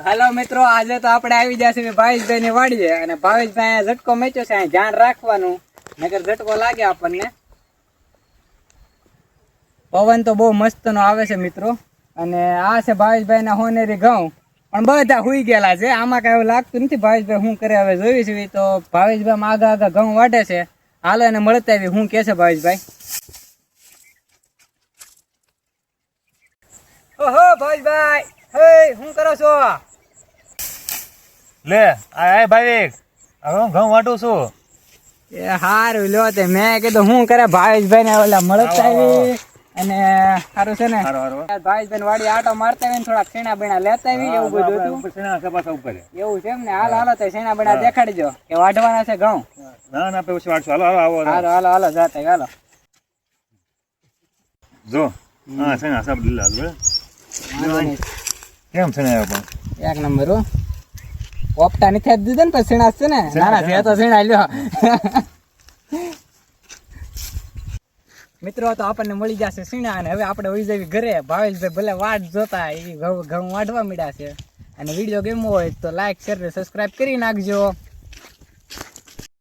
હાલો મિત્રો, આજે તો આપણે આવી જશે ભાવેશભાઈ ની વાડીએ અને ભાવેશભાઈ ઝટકો મેચ્યો છે, ધ્યાન રાખવાનું નકર ઝટકો લાગે આપણને. પવન તો બહુ મસ્ત નો આવે છે મિત્રો. અને આ છે ભાવેશભાઈ ના હોનેરી ઘઉં, પણ બધા હુઈ ગયેલા છે. આમાં કઈ એવું લાગતું નથી. ભાવેશભાઈ શું કરે હવે જોઈશ. તો ભાવેશભાઈ આગા આગા ઘઉં વાટે છે. હાલો એને મળતા આવી. શું કે છે ભાવેશભાઈ? ઓહો ભાવેશભાઈ, હે શું કરો છો? લે આ ભાઈ હવે હું ઘઉં વાટું છું. એ હારું લ્યો તે મેં કીધું શું કરે ભાવેશભાઈ ને ઓલા મળતા આવી. અને સારું છે ને ભાવેશભાઈ વાડી આટો મારતા આવી, થોડા શેણા બેણા લેતા આવી. એવું બધું હતું. એવું છે એમ ને. હાલ હાલો તો શેણા બેણા દેખાડજો કે વાઢવાના છે ઘઉં. ના ના પછી વાટશું. હાલો હાલો આવો. હાલો હાલો હાલો જાતે હાલો. જો હા છે ને સબ લીલા કેમ છે ને પણ એક નંબર હો. ઓપટા નથી આપી દીધા ને પછી શેણા છે ને. નાના છે તો શેણા લ્યો. મિત્રો તો આપણને મળી જશે સીણા અને હવે આપણે વહી જવી ઘરે. ભાવેશભાઈ ભલે વાટ જોતા એ ઘઉં વાઢવા મળ્યા છે. અને વિડીયો ગમ્યો હોય તો લાઈક શેર સબસ્ક્રાઇબ કરી નાખજો.